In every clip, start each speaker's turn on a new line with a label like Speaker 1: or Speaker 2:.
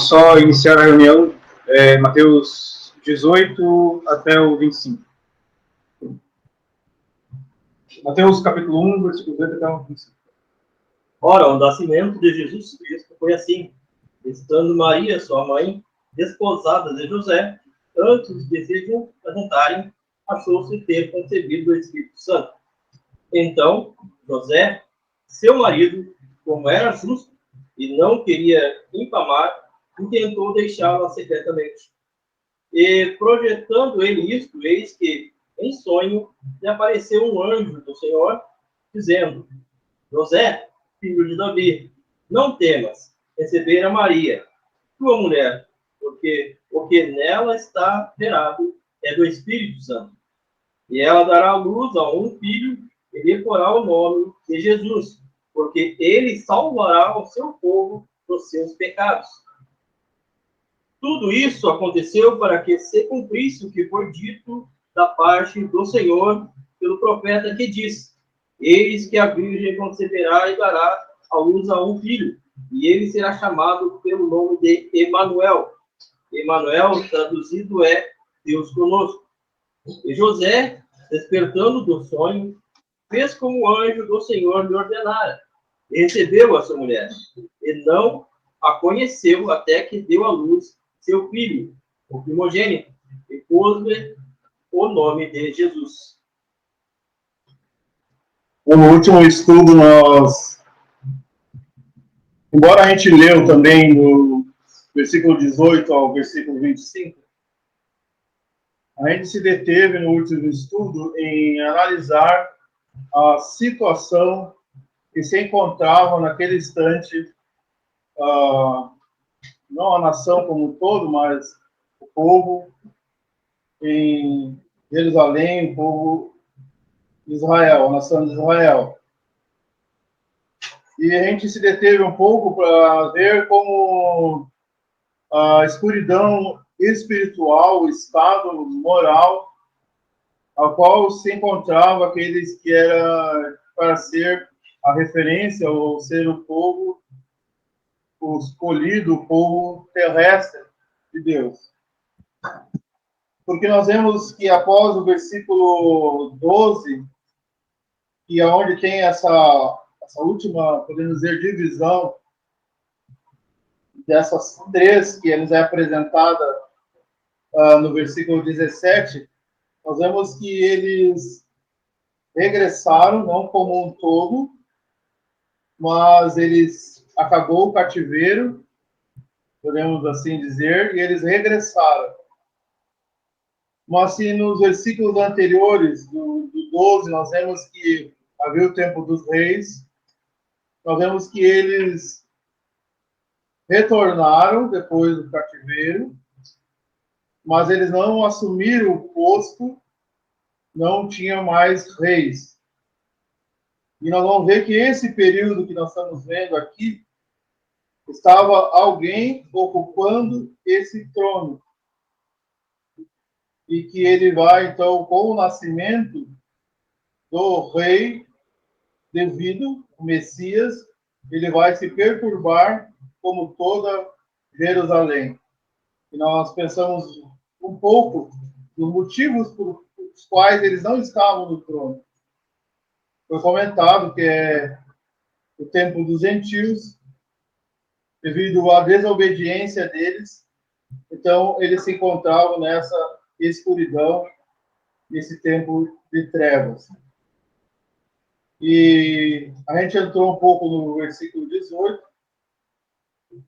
Speaker 1: só iniciar a reunião, Mateus 18 até o 25. Mateus capítulo 1, versículo 18 até o 25.
Speaker 2: Ora, o nascimento de Jesus Cristo foi assim: estando Maria, sua mãe, desposada de José, antes de se juntarem, achou-se ter concebido o Espírito Santo. Então, José, seu marido, como era justo e não queria infamar, intentou deixá-la secretamente. E, projetando ele isto, eis que, em sonho, lhe apareceu um anjo do Senhor, dizendo: José, filho de Davi, não temas receber a Maria, tua mulher, porque o que nela está gerado é do Espírito Santo. E ela dará luz a um filho e lhe porá o nome de Jesus, porque ele salvará o seu povo dos seus pecados. Tudo isso aconteceu para que se cumprisse o que foi dito da parte do Senhor pelo profeta que diz: Eis que a Virgem conceberá e dará à luz a um filho, e ele será chamado pelo nome de Emanuel. Emanuel, traduzido, é Deus conosco. E José, despertando do sonho, fez como o anjo do Senhor lhe ordenara, e recebeu a sua mulher, e não a conheceu até que deu à luz seu filho, o primogênito, e pôs-lhe o nome de Jesus.
Speaker 1: No último estudo, embora a gente leu também do versículo 18 ao versículo 25, a gente se deteve no último estudo em analisar a situação que se encontrava naquele instante, não a nação como um todo, mas o povo em Jerusalém, o povo de Israel, a nação de Israel. E a gente se deteve um pouco para ver como a escuridão espiritual, o estado moral, ao qual se encontrava aqueles que era para ser a referência, ou ser o povo, o escolhido, o povo terrestre de Deus. Porque nós vemos que após o versículo 12, que é onde tem essa última, podemos dizer, divisão dessas três que eles é apresentada no versículo 17, nós vemos que eles regressaram, não como um todo, mas eles acabou o cativeiro, podemos assim dizer, e eles regressaram. Mas se nos versículos anteriores, do 12, nós vemos que havia o tempo dos reis, nós vemos que eles retornaram depois do cativeiro, mas eles não assumiram o posto, não tinha mais reis. E nós vamos ver que esse período que nós estamos vendo aqui, estava alguém ocupando esse trono. E que ele vai, então, com o nascimento do rei devido, o Messias, ele vai se perturbar como toda Jerusalém. E nós pensamos um pouco nos motivos por os quais eles não estavam no trono. Foi comentado que é o tempo dos gentios, devido à desobediência deles, então eles se encontravam nessa escuridão, nesse tempo de trevas. E a gente entrou um pouco no versículo 18.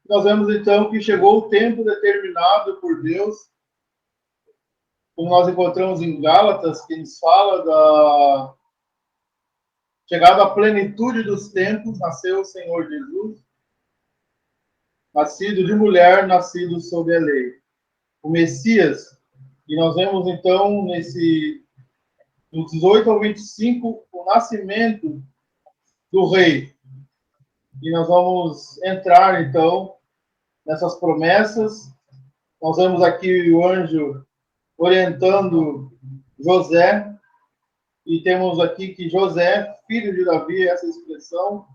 Speaker 1: Nós vemos então que chegou o tempo determinado por Deus, como nós encontramos em Gálatas, que nos fala da chegada à plenitude dos tempos, nasceu o Senhor Jesus, nascido de mulher, nascido sob a lei. O Messias, e nós vemos então no 18 ao 25, o nascimento do rei. E nós vamos entrar então nessas promessas. Nós vemos aqui o anjo orientando José, e temos aqui que José, filho de Davi, essa expressão,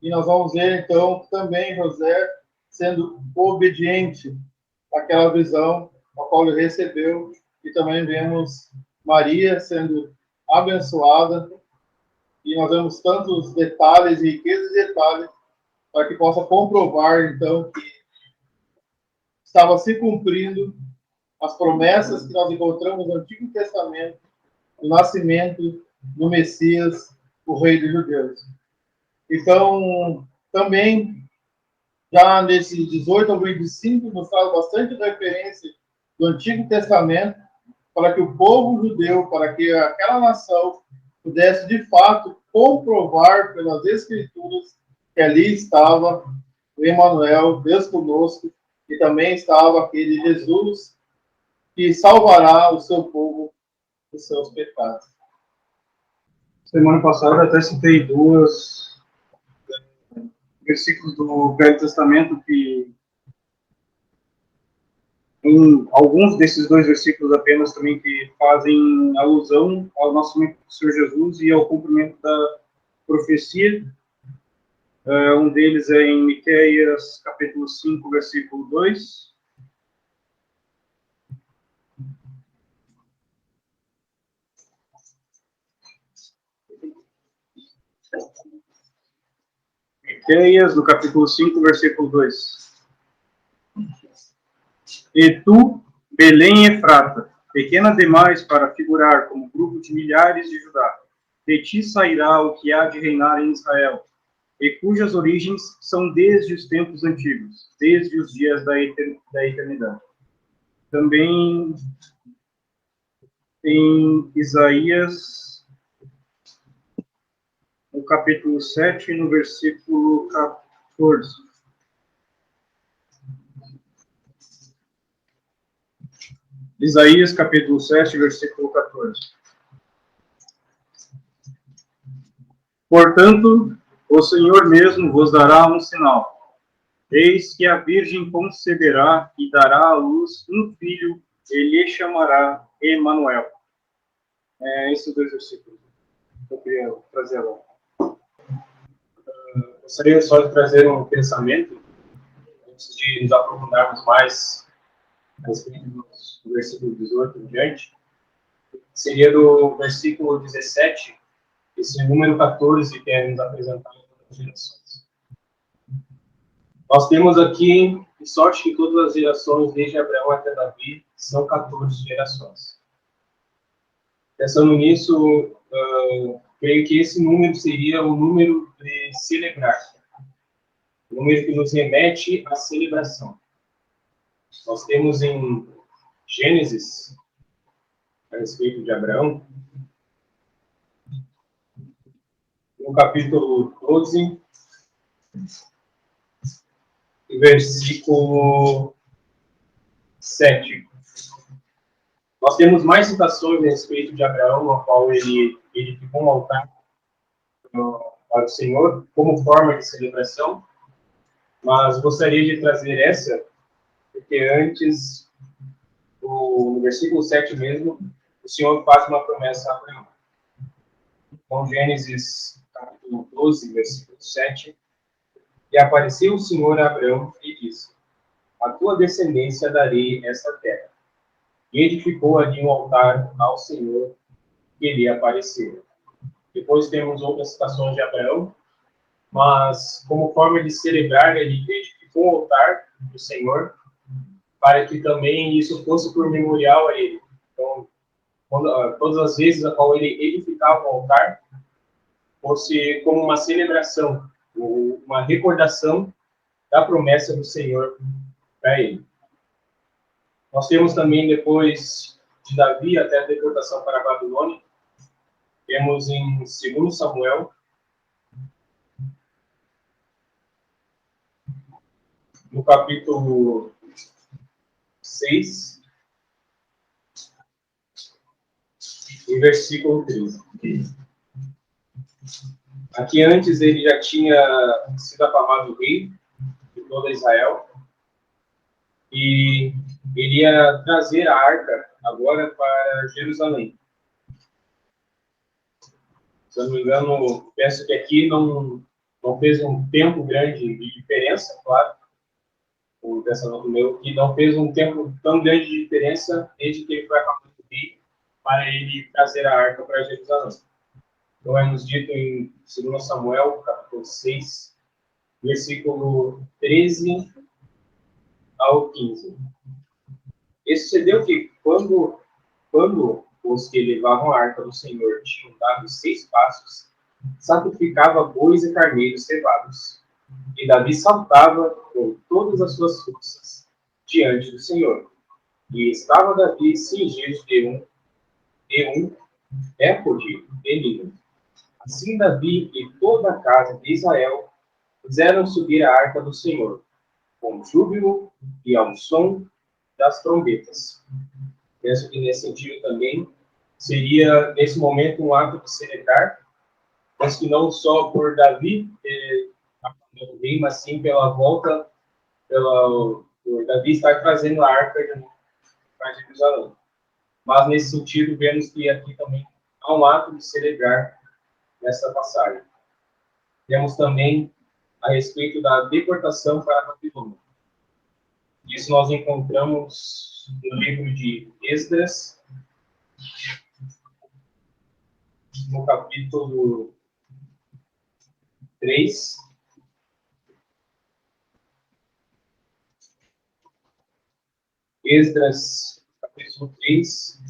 Speaker 1: e nós vamos ver então também José sendo obediente àquela visão a qual ele recebeu, e também vemos Maria sendo abençoada, e nós vemos tantos detalhes e riquezas de detalhes para que possa comprovar, então, que estava se cumprindo as promessas que nós encontramos no Antigo Testamento, do nascimento do Messias, o Rei dos Judeus. Então, também, já nesse 18 ao 25, nos faz bastante referência do Antigo Testamento, para que o povo judeu, para que aquela nação pudesse, de fato, comprovar pelas Escrituras que ali estava o Emmanuel, Deus conosco, e também estava aquele Jesus que salvará o seu povo dos seus pecados.
Speaker 3: Semana passada até citei duas versículos do Velho Testamento que, em alguns desses dois versículos apenas também, que fazem alusão ao nascimento do Senhor Jesus e ao cumprimento da profecia. Um deles é em Miqueias, capítulo 5, versículo 2. Miqueias, no capítulo 5, versículo 2. E tu, Belém Efrata, pequena demais para figurar como grupo de milhares de Judá, de ti sairá o que há de reinar em Israel, e cujas origens são desde os tempos antigos, desde os dias da eternidade. Também em Isaías, no capítulo 7, no versículo 14. Isaías, capítulo 7, versículo 14. Portanto, o Senhor mesmo vos dará um sinal. Eis que a Virgem conceberá e dará à luz um filho, e lhe chamará Emanuel. Esses dois versículos que eu queria trazer agora.
Speaker 4: Gostaria só de trazer um pensamento, antes de nos aprofundarmos mais a respeito do versículo 18 em diante. Seria do versículo 17, esse número 14 que é nos apresentado em todas as gerações. Nós temos aqui, de sorte que todas as gerações, desde Abraão até Davi, são 14 gerações. Pensando nisso, creio que esse número seria o número de celebrar. O número que nos remete à celebração. Nós temos em Gênesis, a respeito de Abraão, no capítulo 12, versículo 7. Nós temos mais citações a respeito de Abraão, no qual ele ficou um altar para o Senhor, como forma de celebração, mas gostaria de trazer essa, porque antes, no versículo 7 mesmo, o Senhor faz uma promessa a Abraão. Então, Gênesis capítulo 12, versículo 7, e apareceu o Senhor a Abraão e disse: a tua descendência darei esta terra. E edificou ali um altar ao Senhor que lhe apareceu. Depois temos outras citações de Abraão, mas como forma de celebrar, ele edificou um altar do Senhor, para que também isso fosse por memorial a ele. Então, todas as vezes a qual ele edificava o altar, fosse como uma celebração, uma recordação da promessa do Senhor para ele. Nós temos também, depois de Davi até a deportação para a Babilônia, temos em 2 Samuel, no capítulo 6, e versículo 13. Aqui antes ele já tinha sido afamado rei de toda Israel, e ele ia trazer a arca agora para Jerusalém. Se eu não me engano, penso que aqui não fez um tempo grande de diferença, claro, o Tessalonicenses, que não fez um tempo tão grande de diferença desde que ele foi aclamado rei para ele trazer a arca para Jerusalém. Então é nos dito em 2 Samuel, capítulo 6, versículo 13 ao 15. E sucedeu que, quando os que levavam a arca do Senhor tinham dado 6 passos, sacrificava bois e carneiros cevados. E Davi saltava com todas as suas forças diante do Senhor. E estava Davi cingido de um éfode de linho. Assim Davi e toda a casa de Israel fizeram subir a arca do Senhor, com júbilo e ao som das trombetas. Penso que nesse sentido também seria, nesse momento, um ato de celebrar, mas que não só por Davi aclamando o rei, mas sim pela volta, por Davi estar trazendo a arca para Jerusalém. Mas nesse sentido, vemos que aqui também há um ato de celebrar nessa passagem. Temos também a respeito da deportação para a Babilônia. Isso nós encontramos no livro de Esdras, no capítulo 3. Esdras, capítulo 3,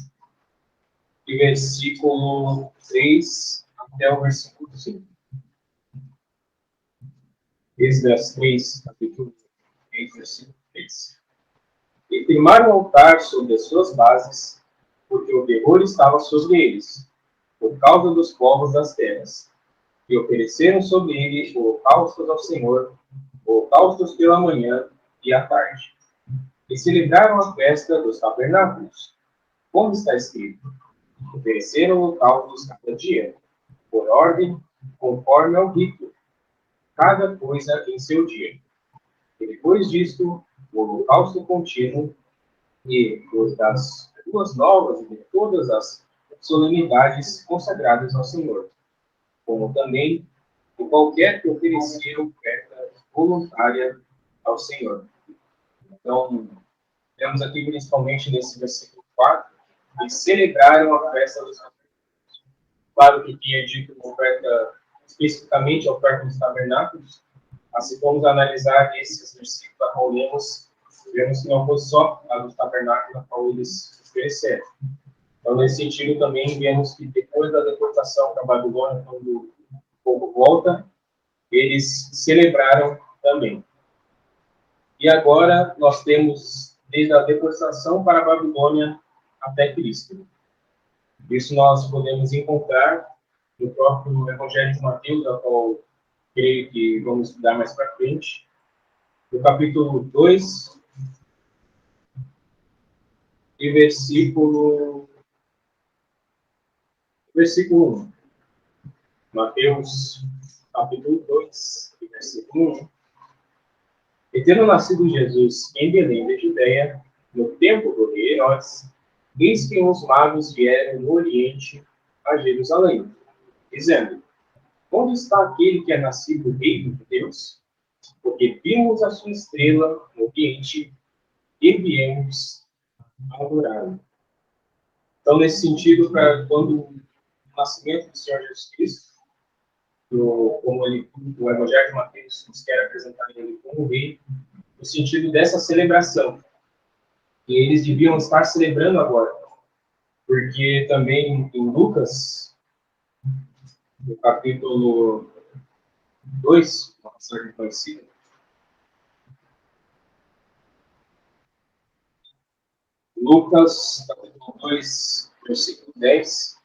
Speaker 4: de versículo 3 até o versículo 5. Esdras 3, capítulo 3, versículo 3. E firmaram o altar sobre as suas bases, porque o terror estava sobre eles, por causa dos povos das terras. E ofereceram sobre ele holocaustos ao Senhor, holocaustos pela manhã e à tarde. E celebraram a festa dos tabernáculos, como está escrito: ofereceram holocaustos cada dia, por ordem, conforme ao rito, cada coisa em seu dia. E depois disto, o holocausto contínuo e os das ruas novas e de todas as solenidades consagradas ao Senhor, como também de qualquer que oferecer oferta voluntária ao Senhor. Então, temos aqui principalmente nesse versículo 4, eles celebraram a festa dos tabernáculos. Claro que tinha dito uma oferta, especificamente a oferta dos tabernáculos, mas se formos analisar esses versículos a qual lemos, vemos que não foi só a dos tabernáculos a qual eles ofereceram. Então, nesse sentido, também vemos que depois da deportação para a Babilônia, quando o povo volta, eles celebraram também. E agora nós temos desde a deportação para a Babilônia até Cristo. Isso nós podemos encontrar no próprio Evangelho de Mateus, a qual creio que vamos estudar mais para frente, no capítulo 2, e versículo 1. Mateus, capítulo 2, versículo 1. E tendo nascido Jesus em Belém da Judéia, no tempo do rei Herodes, eis que os magos vieram no Oriente a Jerusalém, dizendo: onde está aquele que é nascido rei dos judeus? Porque vimos a sua estrela no Oriente e viemos adorar. Então, nesse sentido, para quando o nascimento do Senhor Jesus Cristo, como o Evangelho de Mateus nos quer apresentar ele como rei, no sentido dessa celebração, que eles deviam estar celebrando agora, porque também em Lucas, no capítulo 2, uma passagem conhecida, Lucas, capítulo 2, versículo 10,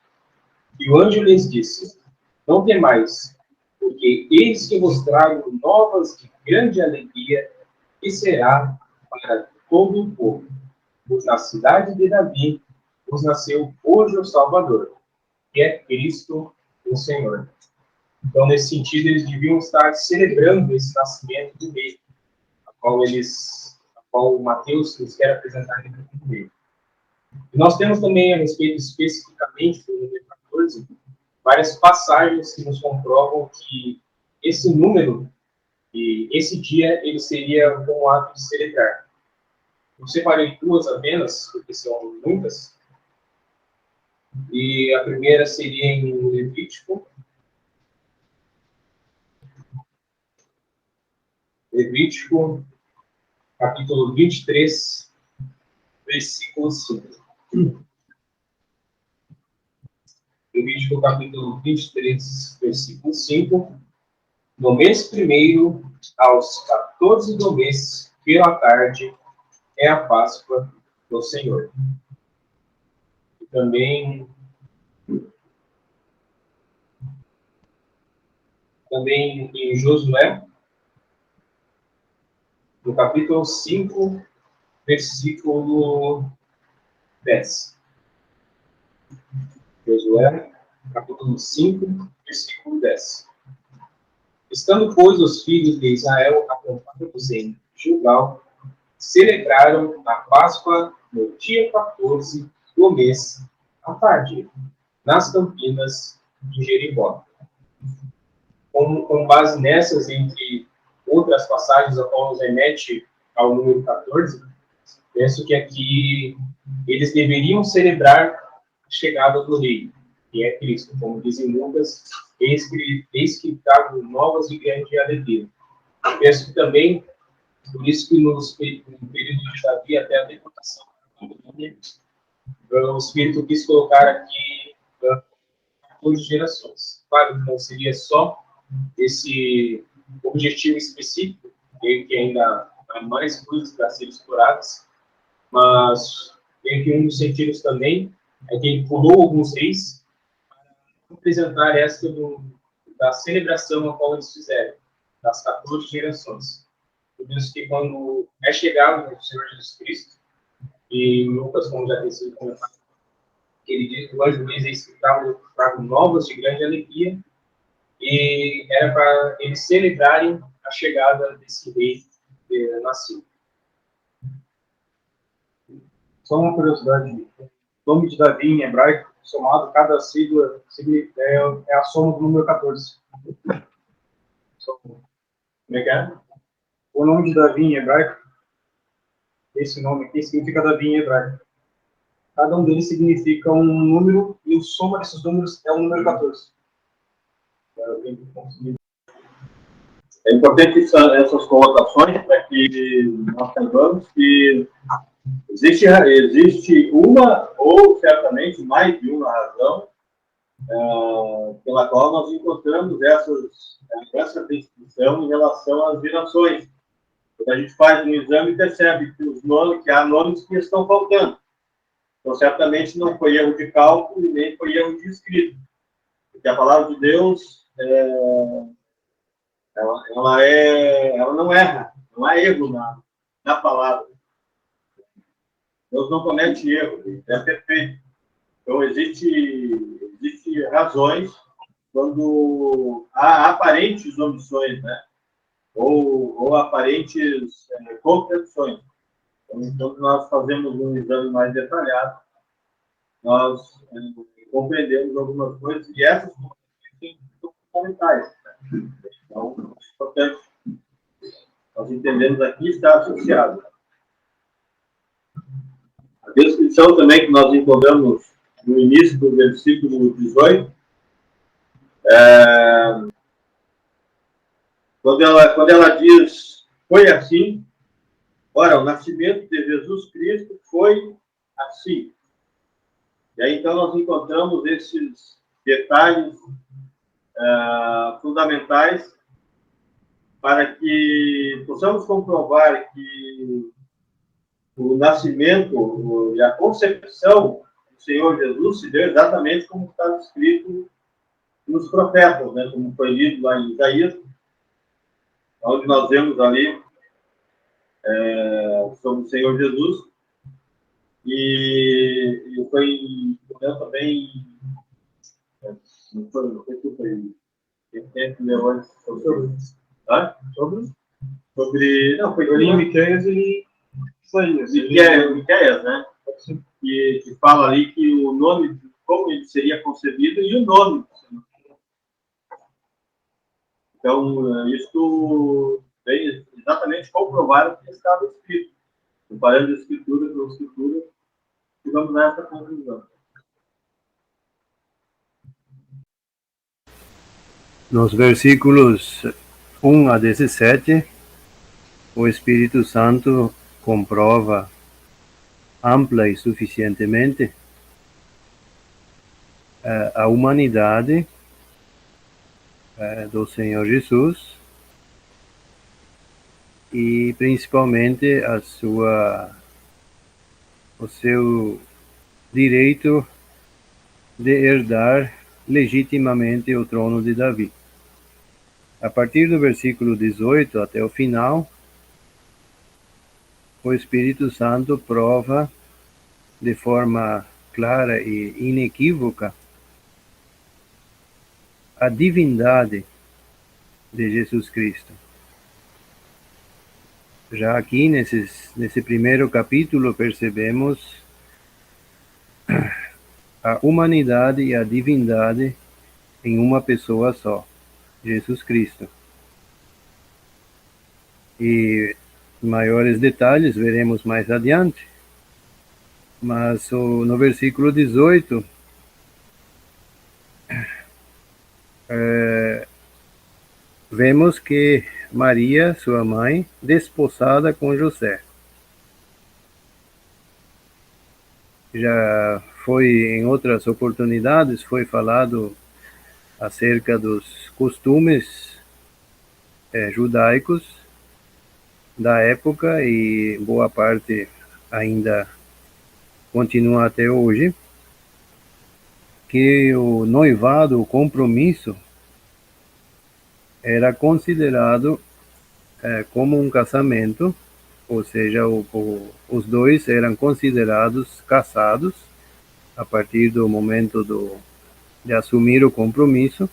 Speaker 4: e o anjo lhes disse: não temais, porque eis que vos trago novas de grande alegria, que será para todo o povo. Pois na cidade de Davi vos nasceu hoje o Salvador, que é Cristo o Senhor. Então, nesse sentido, eles deviam estar celebrando esse nascimento do rei, a qual o Mateus nos quer apresentar em como rei. E nós temos também, a respeito especificamente do número 14, várias passagens que nos comprovam que esse número E esse dia ele seria um ato de celebrar. Eu separei duas apenas, porque são muitas. E a primeira seria em Levítico. Levítico, capítulo 23, versículo 5. Levítico, capítulo 23, versículo 5. No mês primeiro, aos 14 do mês, pela tarde, é a Páscoa do Senhor. E também em Josué, no capítulo 5, versículo 10. Josué, capítulo 5, versículo 10. Estando, pois, os filhos de Israel acampados em Gilgal, celebraram a Páscoa no dia 14 do mês, à tarde, nas campinas de Jericó. Com base nessas, entre outras passagens a qual nos remete ao número 14, penso que aqui eles deveriam celebrar a chegada do rei, que é Cristo. Como diz em Lucas, eis que trago novas de grande alegria. Penso que também, por isso que no período de Davi até a deputação da Babilônia, o Espírito quis colocar aqui 14 gerações. Claro, não seria só esse objetivo específico, que ainda há mais coisas para serem exploradas, mas tem que um dos sentidos também é que ele pulou alguns reis para apresentar esta da celebração a qual eles fizeram, das 14 gerações. Por isso que quando é chegado o Senhor Jesus Cristo, e Lucas, como já tem sido comentado, ele diz que o anjo diz eis que trago novas de grande alegria, e era para eles celebrarem a chegada desse rei nascido.
Speaker 3: Só uma curiosidade, o nome de Davi em hebraico, somado, cada sigla é a soma do número 14.
Speaker 4: Como é que é?
Speaker 3: O nome de Davi em hebraico, esse nome aqui significa Davi em hebraico. Cada um deles significa um número, e o soma desses números é o número 14.
Speaker 5: É importante essas colocações para que nós saibamos que existe uma, ou certamente mais de uma razão, pela qual nós encontramos essa distinção em relação às gerações. Quando a gente faz um exame, percebe que há nomes que estão faltando. Então, certamente não foi erro de cálculo e nem foi erro de escrito. Porque a palavra de Deus, ela não erra, não há erro na palavra. Deus não comete erro, ele é perfeito. Então, existe razões quando há aparentes omissões, né? Ou aparentes contradições. Então, quando nós fazemos um exame mais detalhado, nós compreendemos algumas coisas, e essas coisas são fundamentais. Né? Então, é importante. Nós entendemos aqui está associado. A descrição também que nós encontramos no início do versículo 18, quando ela diz, foi assim, ora, o nascimento de Jesus Cristo foi assim. E aí, então, nós encontramos esses detalhes fundamentais para que possamos comprovar que o nascimento e a concepção do Senhor Jesus se deu exatamente como está escrito nos profetas, né? Como foi lido lá em Isaías, onde nós vemos ali sobre o Senhor Jesus, e foi também, não foi não, foi ali em Miqueias e Isaías. Miqueias, né? Que fala ali que o nome, como ele seria concebido, e o nome. Então, isso vem exatamente comprovar o que estava escrito. Comparando escritura com escritura, chegamos nessa conclusão.
Speaker 6: Nos versículos 1 a 17, o Espírito Santo comprova ampla e suficientemente a humanidade do Senhor Jesus e principalmente o seu direito de herdar legitimamente o trono de Davi. A partir do versículo 18 até o final, o Espírito Santo prova de forma clara e inequívoca a divindade de Jesus Cristo. Já aqui, nesse primeiro capítulo, percebemos a humanidade e a divindade em uma pessoa só, Jesus Cristo. E maiores detalhes veremos mais adiante. Mas no versículo 18, vemos que Maria, sua mãe, desposada com José. Já foi em outras oportunidades, foi falado acerca dos costumes judaicos da época e boa parte ainda continua até hoje, que o noivado, o compromisso, era considerado como um casamento, ou seja, os dois eram considerados casados a partir do momento de assumir o compromisso,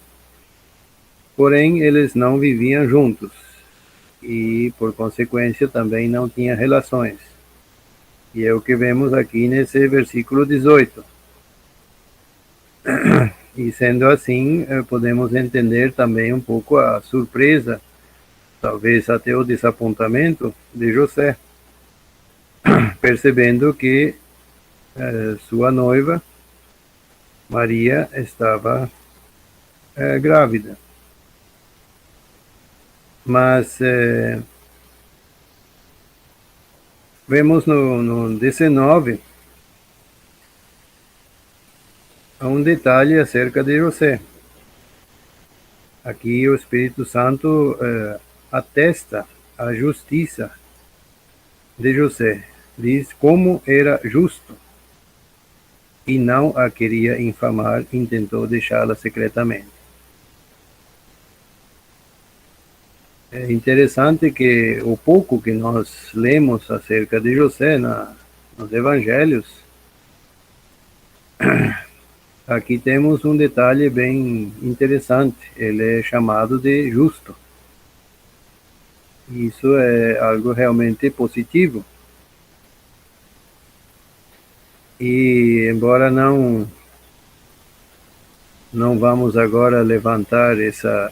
Speaker 6: porém eles não viviam juntos e, por consequência, também não tinham relações. E é o que vemos aqui nesse versículo 18. E sendo assim, podemos entender também um pouco a surpresa, talvez até o desapontamento de José, percebendo que sua noiva, Maria, estava grávida. Mas vemos no 19 um detalhe acerca de José. Aqui o Espírito Santo atesta a justiça de José. Diz como era justo e não a queria infamar, intentou deixá-la secretamente. É interessante que o pouco que nós lemos acerca de José nos evangelhos, aqui temos um detalhe bem interessante. Ele é chamado de justo. Isso é algo realmente positivo. E embora não vamos agora levantar essa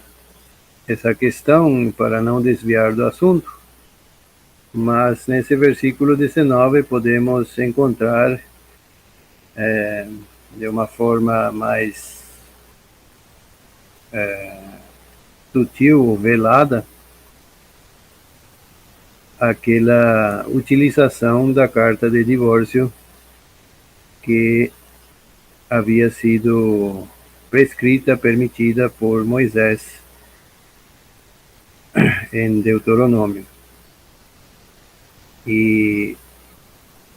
Speaker 6: questão para não desviar do assunto, mas nesse versículo 19 podemos encontrar de uma forma mais sutil, velada, aquela utilização da carta de divórcio que havia sido prescrita, permitida por Moisés em Deuteronômio. E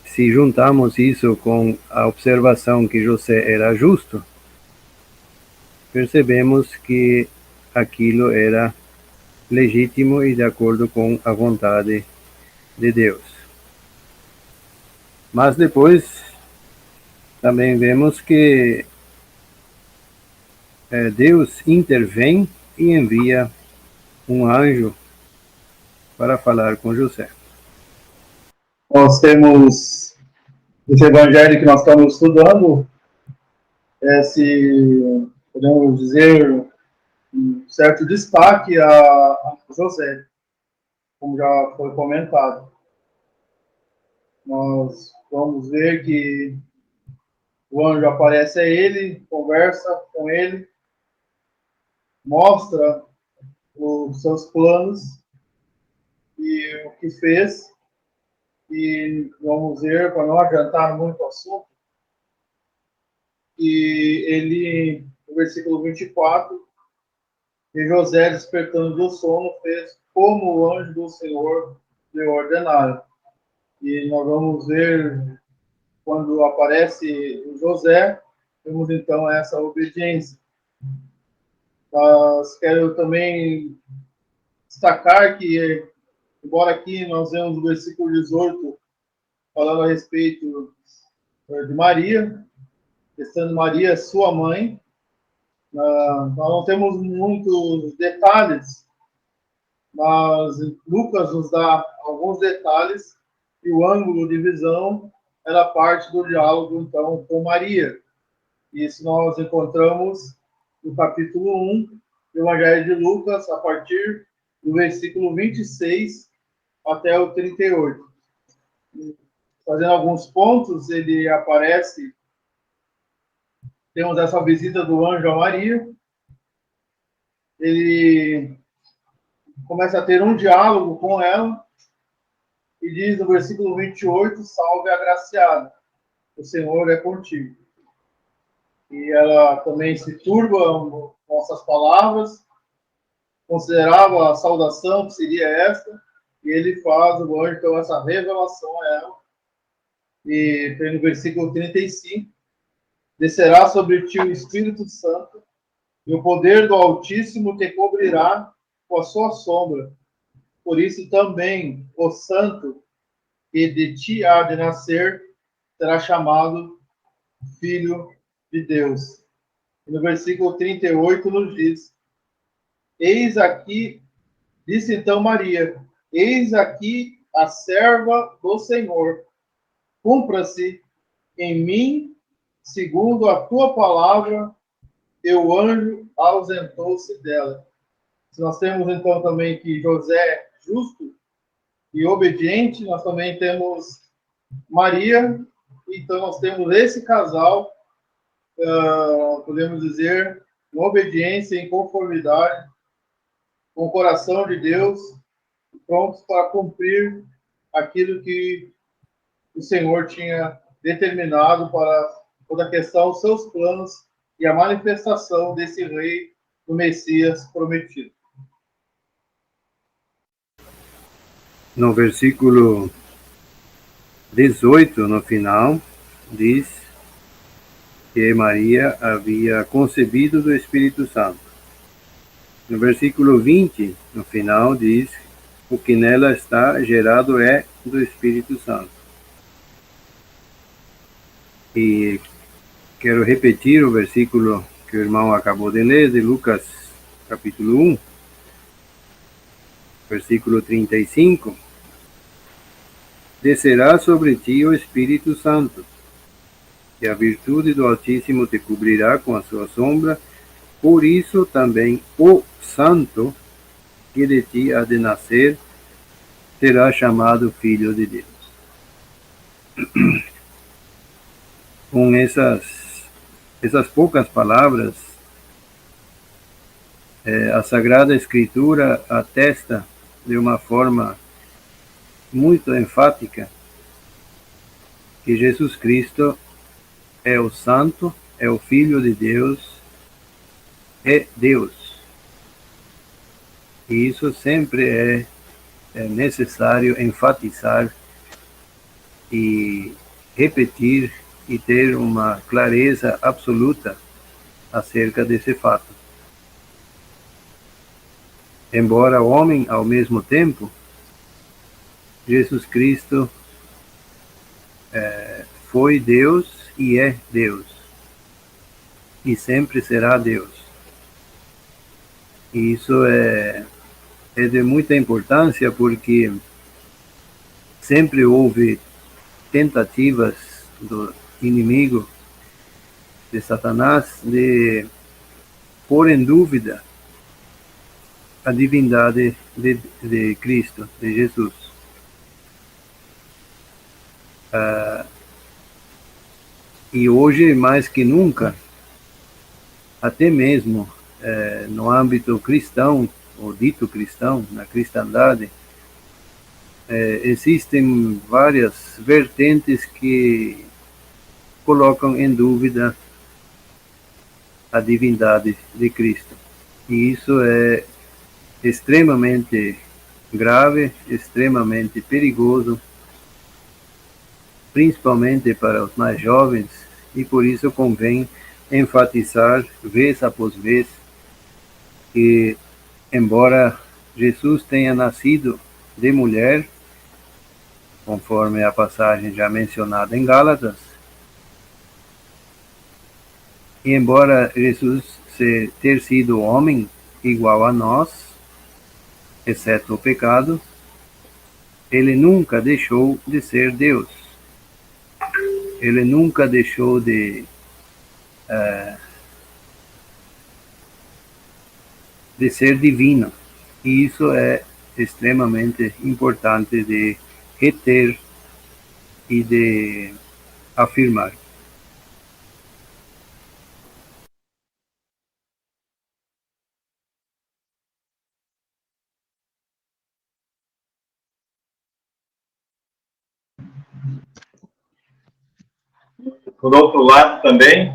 Speaker 6: se juntamos isso com a observação que José era justo, percebemos que aquilo era legítimo e de acordo com a vontade de Deus. Mas depois também vemos que Deus intervém e envia um anjo para falar com José.
Speaker 1: Nós temos esse evangelho que nós estamos estudando, se podemos dizer, um certo destaque a José. como já foi comentado. Nós vamos ver que o anjo aparece a ele, conversa com ele, mostra os seus planos e o que fez. E vamos ver, para não adiantar muito o assunto, que ele, no versículo 24, e José, despertando do sono, fez como o anjo do Senhor lhe ordenara. E nós vamos ver, quando aparece José, temos então essa obediência. Mas quero também destacar que, embora aqui nós vemos o versículo 18 falando a respeito de Maria, estando Maria sua mãe, nós não temos muitos detalhes, mas Lucas nos dá alguns detalhes e o ângulo de visão era parte do diálogo, então, com Maria. Isso nós encontramos no capítulo 1 do Evangelho de Lucas, a partir do versículo 26 até o 38. Fazendo alguns pontos, ele aparece, temos essa visita do anjo a Maria, ele começa a ter um diálogo com ela, e diz no versículo 28, salve a agraciada, o Senhor é contigo. E ela também se turba com essas palavras, considerava a saudação que seria esta, e ele faz, o anjo, então, essa revelação a ela. E no versículo 35, descerá sobre ti o Espírito Santo, e o poder do Altíssimo te cobrirá com a sua sombra. Por isso também o santo que de ti há de nascer será chamado Filho de Deus. E no versículo 38 nos diz, eis aqui, disse então Maria, eis aqui a serva do Senhor, cumpra-se em mim segundo a tua palavra. E o anjo ausentou-se dela. Nós temos então também que José justo e obediente, nós também temos Maria, então nós temos esse casal, podemos dizer, em obediência, em conformidade, com o coração de Deus, prontos para cumprir aquilo que o Senhor tinha determinado para toda a questão, os seus planos e a manifestação desse rei, do Messias prometido.
Speaker 6: No versículo 18, no final, diz que Maria havia concebido do Espírito Santo. No versículo 20, no final, diz o que nela está gerado é do Espírito Santo. E quero repetir o versículo que o irmão acabou de ler, de Lucas, capítulo 1, versículo 35. Descerá sobre ti o Espírito Santo, e a virtude do Altíssimo te cobrirá com a sua sombra, por isso também o Santo que de ti há de nascer será chamado Filho de Deus. Com essas poucas palavras, a Sagrada Escritura atesta de uma forma muito enfática que Jesus Cristo é o Santo, é o Filho de Deus, é Deus. E isso sempre é necessário enfatizar e repetir e ter uma clareza absoluta acerca desse fato. Embora homem ao mesmo tempo, Jesus Cristo foi Deus e é Deus. E sempre será Deus. E isso é de muita importância porque sempre houve tentativas do inimigo, de Satanás, de pôr em dúvida a divindade de Cristo, de Jesus. E hoje, mais que nunca, até mesmo no âmbito cristão, ou dito cristão, na cristandade, existem várias vertentes que colocam em dúvida a divindade de Cristo. E isso é extremamente grave, extremamente perigoso, principalmente para os mais jovens, e por isso convém enfatizar, vez após vez, que, embora Jesus tenha nascido de mulher, conforme a passagem já mencionada em Gálatas, e embora Jesus ter sido homem igual a nós, exceto o pecado, ele nunca deixou de ser Deus. Ele nunca deixou de ser divino. E isso é extremamente importante de reter e de afirmar.
Speaker 5: Por outro lado, também,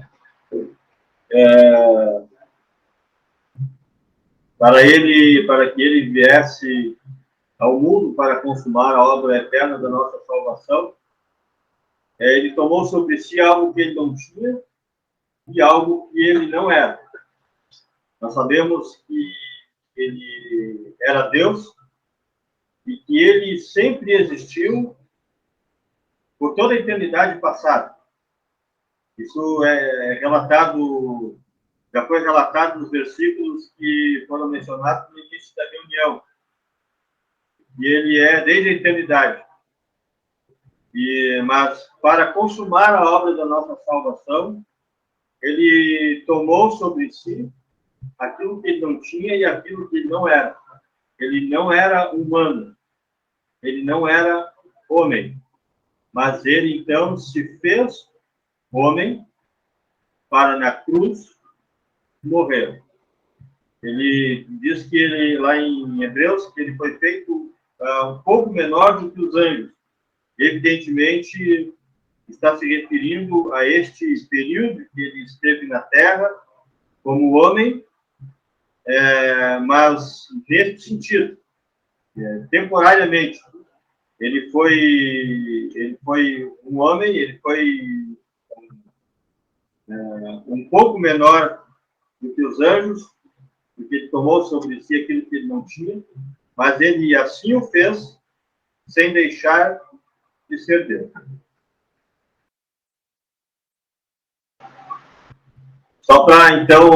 Speaker 5: para que ele viesse ao mundo para consumar a obra eterna da nossa salvação, ele tomou sobre si algo que ele não tinha e algo que ele não era. Nós sabemos que ele era Deus e que ele sempre existiu por toda a eternidade passada. Isso é relatado, já foi relatado nos versículos que foram mencionados no início da reunião. E ele é desde a eternidade. Mas para consumar a obra da nossa salvação, ele tomou sobre si aquilo que ele não tinha e aquilo que ele não era. Ele não era humano. Ele não era homem. Mas ele, então, se fez homem para, na cruz, morrer. Ele diz que ele, lá em Hebreus, que ele foi feito um pouco menor do que os anjos. Evidentemente, está se referindo a este período que ele esteve na Terra como homem, mas nesse sentido, temporariamente. Ele foi um homem, ele foi um pouco menor do que os anjos, porque ele tomou sobre si aquilo que ele não tinha, mas ele assim o fez, sem deixar de ser Deus. Só para, então,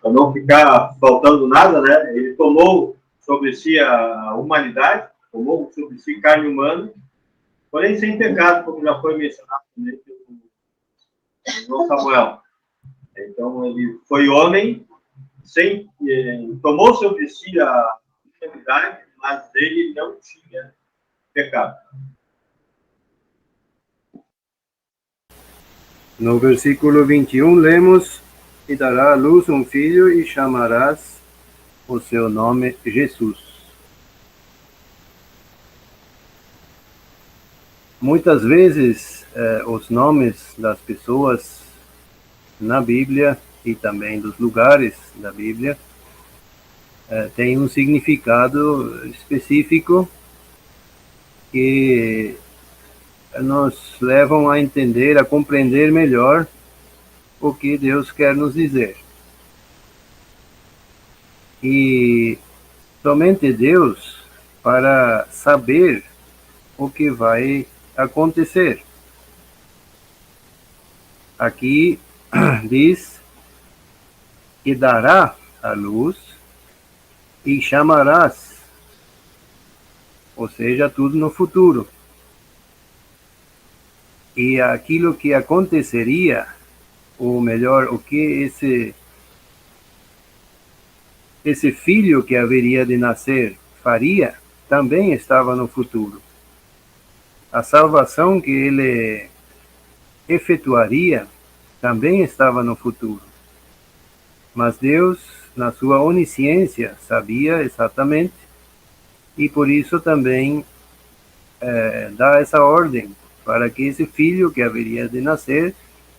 Speaker 5: para não ficar faltando nada, né? Ele tomou sobre si a humanidade, tomou sobre si carne humana, porém sem pecado, como já foi mencionado também pelo João Samuel. Então, ele foi homem, tomou sobre si a humanidade, mas ele não tinha pecado.
Speaker 6: No versículo 21, lemos: E dará à luz um filho e chamarás o seu nome Jesus. Muitas vezes, os nomes das pessoas na Bíblia e também dos lugares da Bíblia têm um significado específico que nos levam a entender, a compreender melhor o que Deus quer nos dizer. E somente Deus para saber o que vai acontecer. Aqui diz que dará a luz e chamarás, ou seja, tudo no futuro. E aquilo que aconteceria, ou melhor, o que esse filho que haveria de nascer faria também estava no futuro. A salvação que ele efetuaria também estava no futuro. Mas Deus, na sua onisciência, sabia exatamente, e por isso também dá essa ordem para que esse filho que haveria de nascer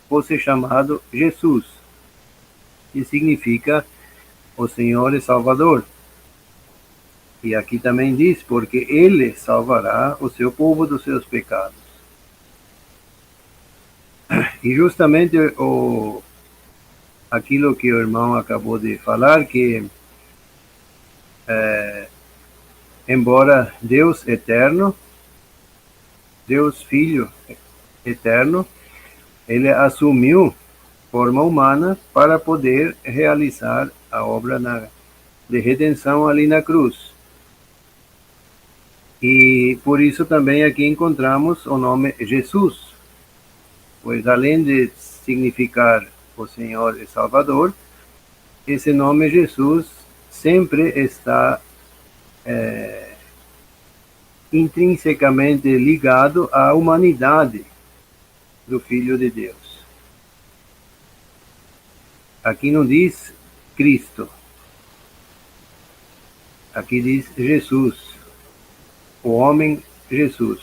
Speaker 6: fosse chamado Jesus, que significa o Senhor e Salvador. E aqui também diz, porque ele salvará o seu povo dos seus pecados. E justamente aquilo que o irmão acabou de falar, que embora Deus eterno, Deus Filho eterno, ele assumiu forma humana para poder realizar a obra de redenção ali na cruz. E por isso também aqui encontramos o nome Jesus, pois além de significar o Senhor e Salvador, esse nome Jesus sempre está intrinsecamente ligado à humanidade do Filho de Deus. Aqui não diz Cristo, aqui diz Jesus, o homem Jesus.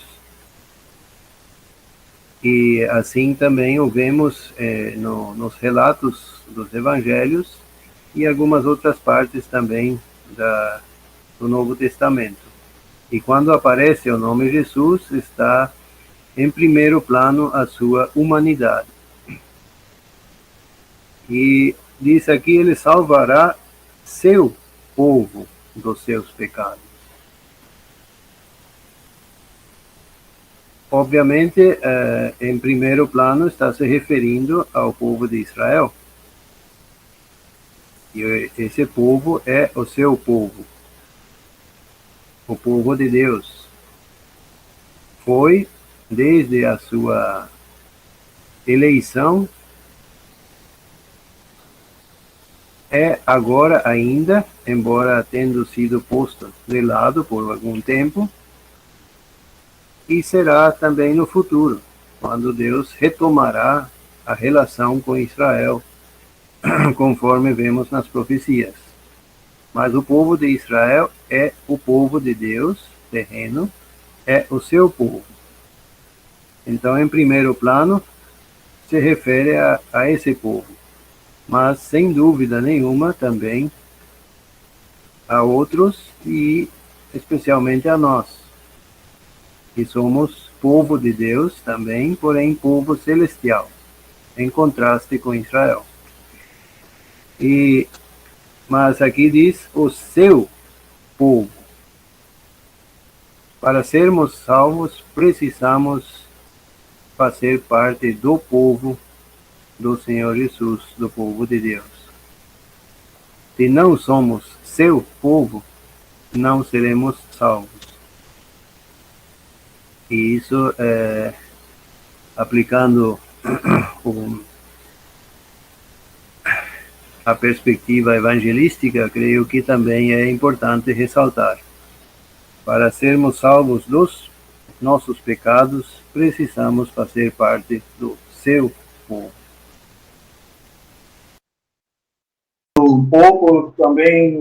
Speaker 6: E assim também o vemos nos relatos dos evangelhos e algumas outras partes também do Novo Testamento. E quando aparece o nome Jesus, está em primeiro plano a sua humanidade. E diz aqui, ele salvará seu povo dos seus pecados. Obviamente, em primeiro plano, está se referindo ao povo de Israel. E esse povo é o seu povo, o povo de Deus. Foi, desde a sua eleição, é agora ainda, embora tendo sido posto de lado por algum tempo, e será também no futuro, quando Deus retomará a relação com Israel, conforme vemos nas profecias. Mas o povo de Israel é o povo de Deus, terreno, é o seu povo. Então, em primeiro plano, se refere a esse povo. Mas, sem dúvida nenhuma, também a outros e especialmente a nós, que somos povo de Deus também, porém povo celestial, em contraste com Israel. Mas aqui diz o seu povo. Para sermos salvos, precisamos fazer parte do povo do Senhor Jesus, do povo de Deus. Se não somos seu povo, não seremos salvos. E isso, aplicando a perspectiva evangelística, creio que também é importante ressaltar. Para sermos salvos dos nossos pecados, precisamos fazer parte do seu povo.
Speaker 1: Um pouco também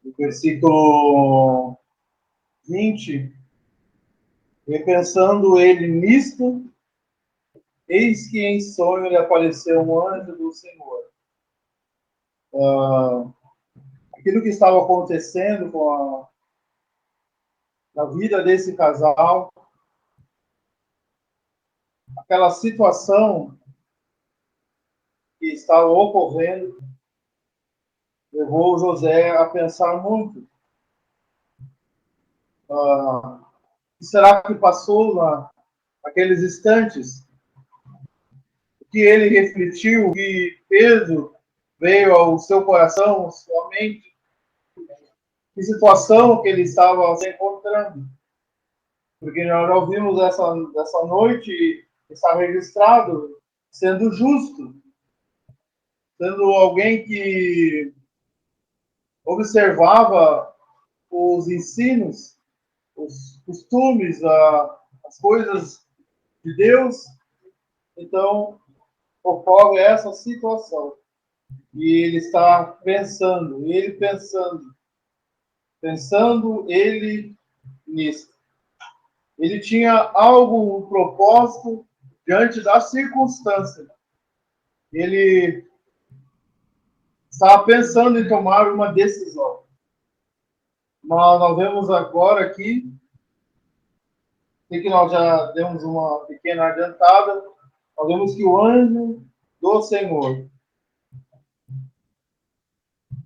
Speaker 1: no versículo 20, repensando ele nisto, eis que em sonho lhe apareceu um anjo do Senhor. Aquilo que estava acontecendo na vida desse casal, aquela situação que estava ocorrendo, levou José a pensar muito. O que será que passou naqueles instantes? O que ele refletiu, que peso veio ao seu coração, à sua mente? Que situação que ele estava se encontrando? Porque nós ouvimos essa noite, está registrado, sendo justo, sendo alguém que observava os ensinos, os costumes, as coisas de Deus, então ocorre essa situação. E ele está pensando ele nisso. Ele tinha algo, um propósito diante da circunstância. Ele estava pensando em tomar uma decisão. Mas nós vemos agora aqui, que nós já demos uma pequena adiantada, nós vemos que o anjo do Senhor,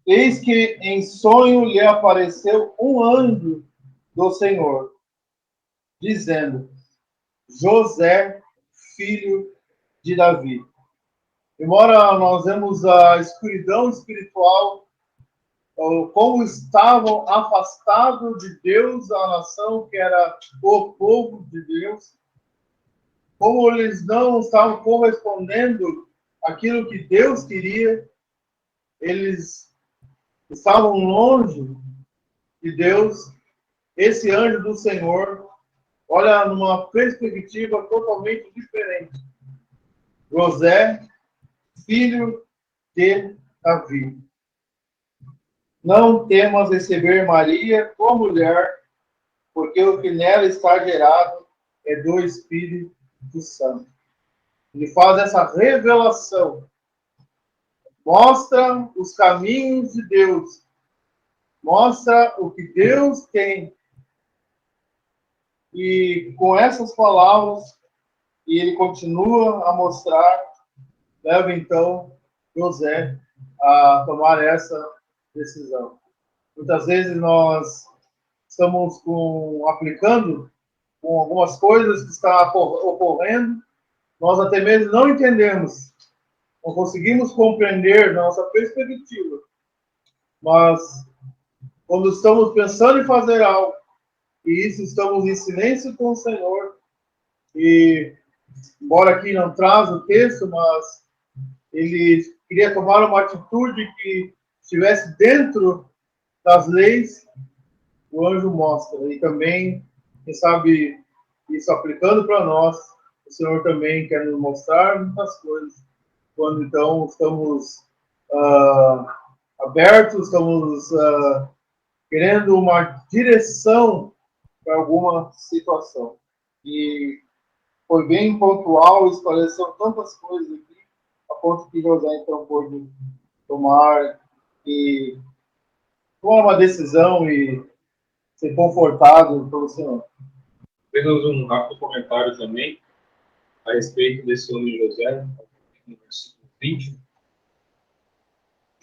Speaker 1: eis que em sonho lhe apareceu um anjo do Senhor, dizendo: José, filho de Davi. Embora nós vemos a escuridão espiritual, como estavam afastados de Deus, a nação que era o povo de Deus, como eles não estavam correspondendo àquilo que Deus queria, eles estavam longe de Deus. Esse anjo do Senhor olha numa perspectiva totalmente diferente. José, filho de Davi. Não temas receber Maria como mulher, porque o que nela está gerado é do Espírito Santo. Ele faz essa revelação, mostra os caminhos de Deus, mostra o que Deus tem. E com essas palavras, e ele continua a mostrar, leva então José a tomar essa decisão. Muitas vezes nós estamos aplicando com algumas coisas que estão ocorrendo, nós até mesmo não entendemos, não conseguimos compreender nossa perspectiva, mas quando estamos pensando em fazer algo, e isso estamos em silêncio com o Senhor, e embora aqui não traz o texto, mas ele queria tomar uma atitude que estivesse dentro das leis, o anjo mostra. E também, quem sabe, isso aplicando para nós, o Senhor também quer nos mostrar muitas coisas. Quando, então, estamos abertos, estamos querendo uma direção para alguma situação. E foi bem pontual, esclareceu tantas coisas aqui, a ponto que José, então, pôde tomar uma decisão e ser confortado pelo Senhor.
Speaker 4: Apenas um rápido comentário também a respeito desse homem José, no versículo 20.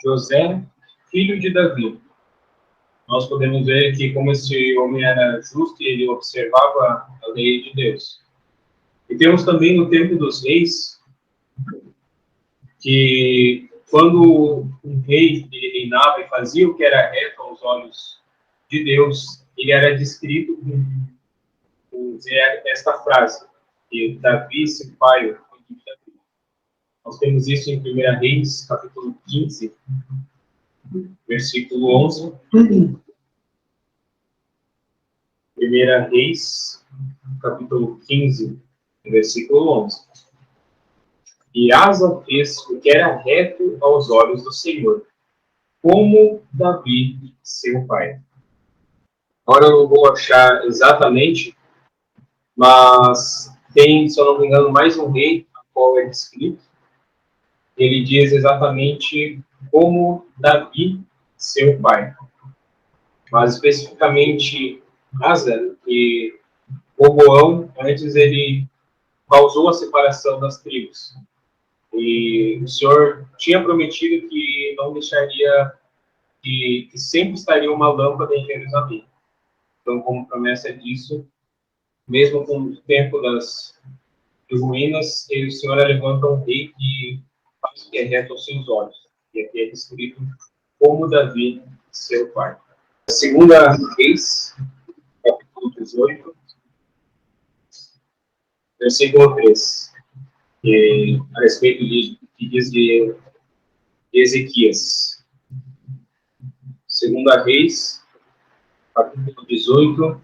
Speaker 4: José, filho de Davi. Nós podemos ver que como esse homem era justo e ele observava a lei de Deus. E temos também no tempo dos reis que quando um rei ele reinava e fazia o que era reto aos olhos de Deus, ele era descrito com esta frase, que Davi, seu pai, o filho de Davi. Nós temos isso em 1 Reis, capítulo 15, versículo 11. 1 Reis, capítulo 15, versículo 11. E Asa fez o que era reto aos olhos do Senhor, como Davi, seu pai. Agora eu não vou achar exatamente, mas tem, se eu não me engano, mais um rei, a qual é descrito. Ele diz exatamente como Davi, seu pai. Mas especificamente Asa e Roboão, antes ele causou a separação das tribos. E o Senhor tinha prometido que não deixaria, que sempre estaria uma lâmpada em Jerusalém. Então, como promessa disso, mesmo com o tempo das ruínas, o Senhor levanta um rei que faz o que é reto aos seus olhos. E aqui é descrito como Davi, seu pai. A segunda Reis, capítulo 18, versículo 3. A respeito que diz de Ezequias. Segunda Reis, capítulo 18,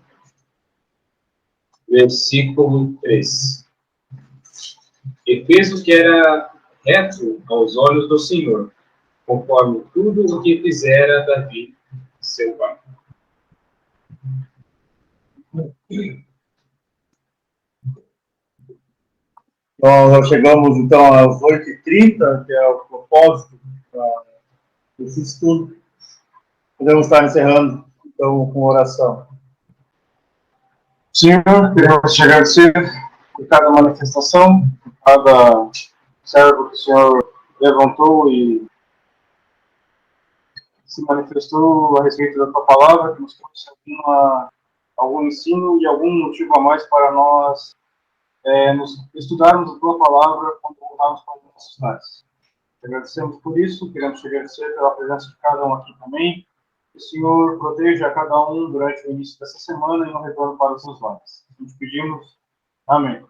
Speaker 4: versículo 3. E fez o que era reto aos olhos do Senhor, conforme tudo o que fizera Davi, seu pai.
Speaker 1: Nós chegamos, então, às 8h30, que é o propósito desse estudo. Podemos estar encerrando, então, com oração.
Speaker 3: Senhor, queremos te agradecer por cada manifestação, por cada servo que o Senhor levantou e se manifestou a respeito da tua palavra, que nos trouxe algum ensino e algum motivo a mais para nós estudarmos a tua palavra quando voltarmos para os nossos lares. Te agradecemos por isso, queremos te agradecer pela presença de cada um aqui também. Que o Senhor proteja a cada um durante o início dessa semana e no retorno para os seus lares. Nós pedimos. Amém.